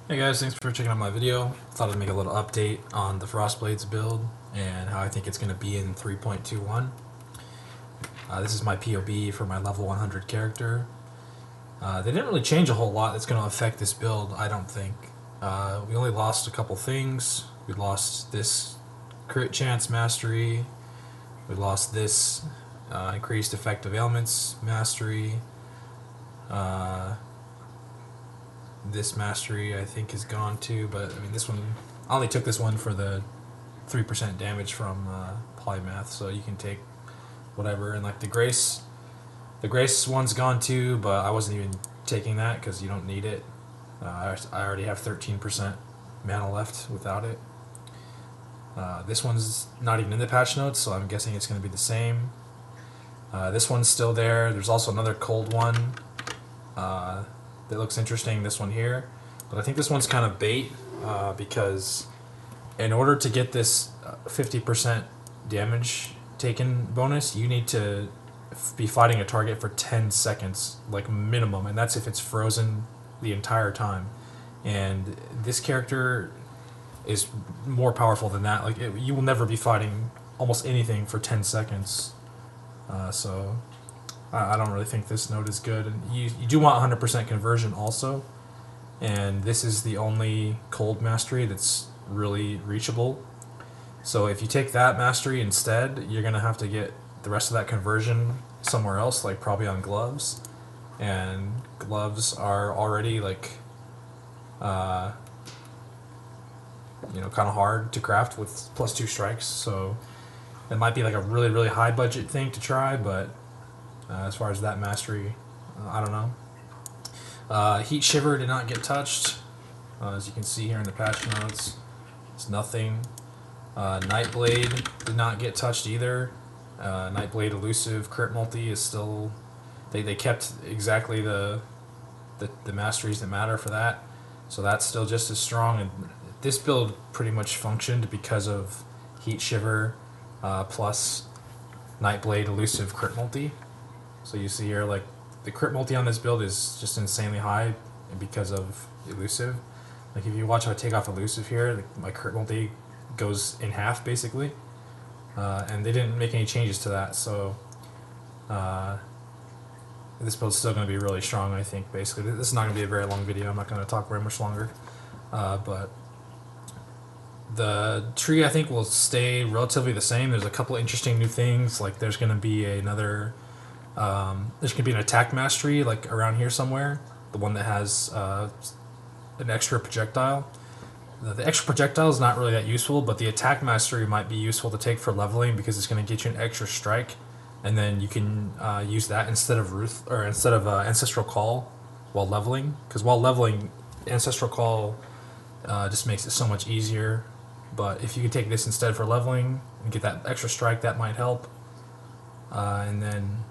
Hey guys, thanks for checking out my video. Thought I'd make a little update on the Frostblades build and how I think it's going to be in 3.21. This is my POB for my level 100 character. They didn't really change a whole lot that's going to affect this build, I don't think. We only lost a couple things. We lost this crit chance mastery. We lost this increased effective ailments mastery. This mastery I think is gone too, but I mean this one, I only took this one for the 3% damage from polymath, so you can take whatever. And like the grace one's gone too, but I wasn't even taking that because you don't need it. I already have 13% mana left without it. This one's not even in the patch notes, so I'm guessing it's going to be the same. This one's still there. There's also another cold one that looks interesting, this one here, but I think this one's kind of bait because in order to get this 50% damage taken bonus, you need to be fighting a target for 10 seconds, like minimum, and that's if it's frozen the entire time. And this character is more powerful than that. Like you will never be fighting almost anything for 10 seconds. So I don't really think this node is good. And you do want 100% conversion also, and this is the only cold mastery that's really reachable. So if you take that mastery instead, you're going to have to get the rest of that conversion somewhere else, like probably on gloves. And gloves are already like, kind of hard to craft with +2 strikes. So it might be like a really, really high budget thing to try, but as far as that mastery, I don't know. Heat Shiver did not get touched. As you can see here in the patch notes, it's nothing. Nightblade did not get touched either. Nightblade Elusive Crit Multi is still... They kept exactly the masteries that matter for that. So that's still just as strong. And this build pretty much functioned because of Heat Shiver plus Nightblade Elusive Crit Multi. So you see here, like, the crit multi on this build is just insanely high because of elusive. Like if you watch how I take off elusive here, my crit multi goes in half basically. And they didn't make any changes to that, so this build's still going to be really strong, I think, basically. This is not going to be a very long video, I'm not going to talk very much longer. But the tree, I think, will stay relatively the same. There's a couple interesting new things, like there's going to be another... there's going to be an attack mastery like around here somewhere, the one that has an extra projectile. The extra projectile is not really that useful, but the attack mastery might be useful to take for leveling because it's going to get you an extra strike, and then you can use that instead of Ancestral Call while leveling, because while leveling, Ancestral Call just makes it so much easier. But if you can take this instead for leveling and get that extra strike, that might help. And then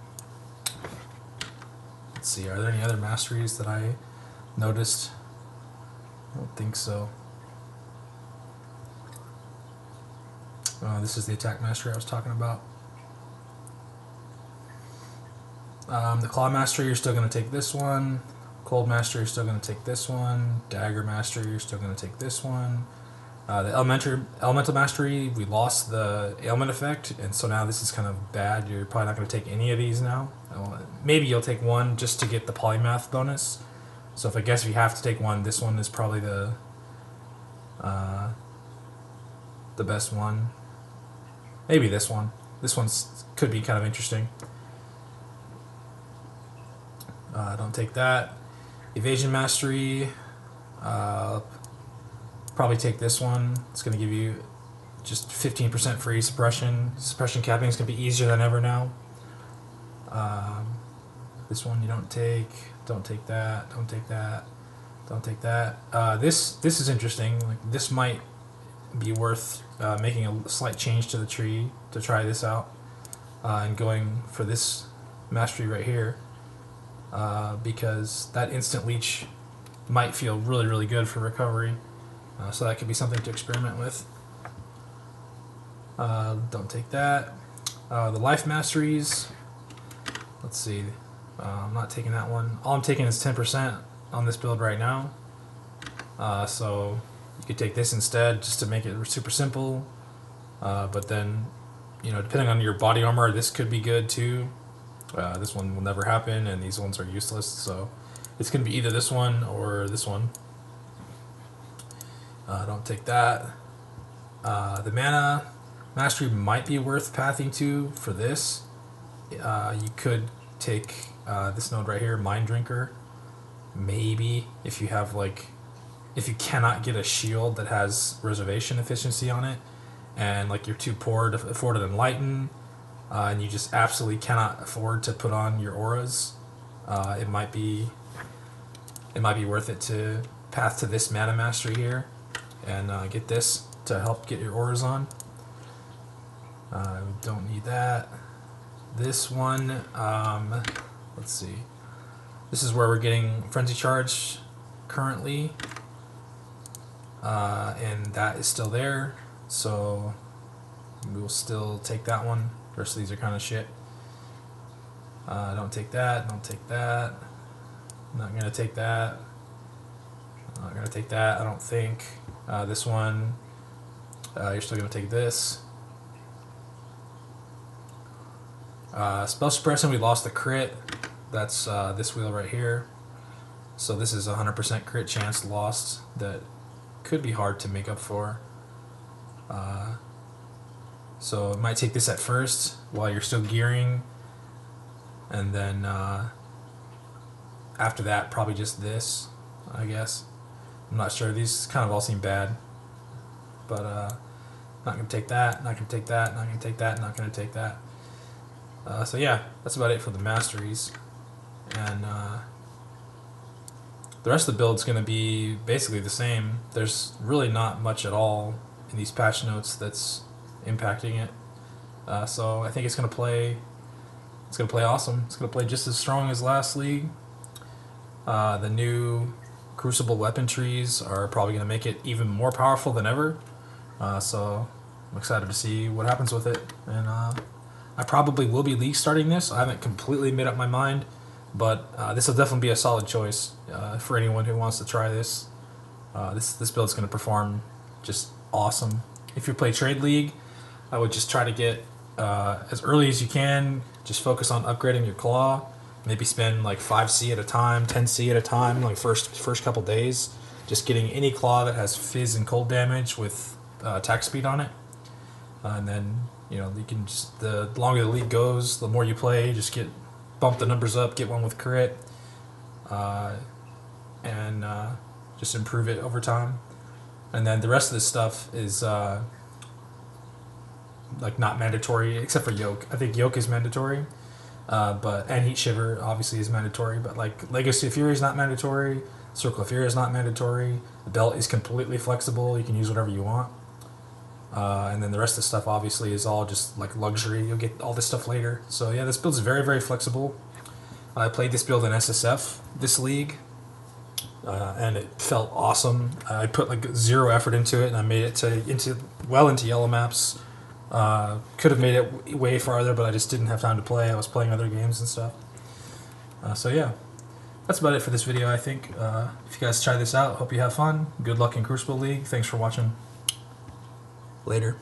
let's see, are there any other masteries that I noticed? I don't think so. This is the attack mastery I was talking about. The claw mastery, you're still going to take this one. Cold mastery, you're still going to take this one. Dagger mastery, you're still going to take this one. The elemental mastery, we lost the ailment effect, and so now this is kind of bad. You're probably not going to take any of these now. Maybe you'll take one just to get the polymath bonus. So if you have to take one, this one is probably the best one. Maybe this one. This one's could be kind of interesting. Don't take that. Evasion mastery. Probably take this one. It's going to give you just 15% free suppression. Suppression capping is going to be easier than ever now. This one you don't take. Don't take that. Don't take that. Don't take that. This is interesting. Like, this might be worth making a slight change to the tree to try this out, and going for this mastery right here, because that instant leech might feel really, really good for recovery. So that could be something to experiment with. Don't take that. The life masteries. Let's see. I'm not taking that one. All I'm taking is 10% on this build right now. So you could take this instead just to make it super simple. But then, depending on your body armor, this could be good too. This one will never happen, and these ones are useless. So it's going to be either this one or this one. Don't take that. The mana mastery might be worth pathing to for this. You could take this node right here, Mind Drinker. Maybe if you have if you cannot get a shield that has reservation efficiency on it, and you're too poor to afford an Enlighten, and you just absolutely cannot afford to put on your auras, it might be worth it to path to this mana mastery here, and get this to help get your auras on. Don't need that. This one, let's see. This is where we're getting Frenzy Charge currently, and that is still there, so we will still take that one. The rest of these are kind of shit. Don't take that, don't take that. Not going to take that. Not going to take that, I don't think. This one, you're still going to take this. Spell Suppression, we lost the crit. That's this wheel right here. So this is 100% crit chance lost that could be hard to make up for. So it might take this at first while you're still gearing, and then after that probably just this, I guess. I'm not sure, these kind of all seem bad, but not going to take that, not going to take that, not going to take that, not going to take that. So yeah, that's about it for the masteries, and the rest of the build's going to be basically the same. There's really not much at all in these patch notes that's impacting it. So I think it's going to play awesome. It's going to play just as strong as last league. The new Crucible weapon trees are probably going to make it even more powerful than ever. So I'm excited to see what happens with it, and I probably will be league starting this. I haven't completely made up my mind, but this will definitely be a solid choice for anyone who wants to try this. This build is going to perform just awesome. If you play Trade League, I would just try to get as early as you can. Just focus on upgrading your claw. Maybe spend 5C at a time, 10C at a time, first couple days. Just getting any claw that has fizz and cold damage with attack speed on it, and then you can just, the longer the league goes, the more you play, just bump the numbers up, get one with crit, and just improve it over time. And then the rest of this stuff is not mandatory except for Yoke. I think Yoke is mandatory, and Heat Shiver obviously is mandatory. But Legacy of Fury is not mandatory. Circle of Fury is not mandatory. The belt is completely flexible. You can use whatever you want. And then the rest of the stuff obviously is all just luxury. You'll get all this stuff later. So yeah, this build is very, very flexible. I played this build in SSF this league, and it felt awesome. I put zero effort into it, and I made it into yellow maps. Could have made it way farther, but I just didn't have time to play. I was playing other games and stuff. So yeah, that's about it for this video, I think. If you guys try this out, hope you have fun. Good luck in Crucible League. Thanks for watching. Later.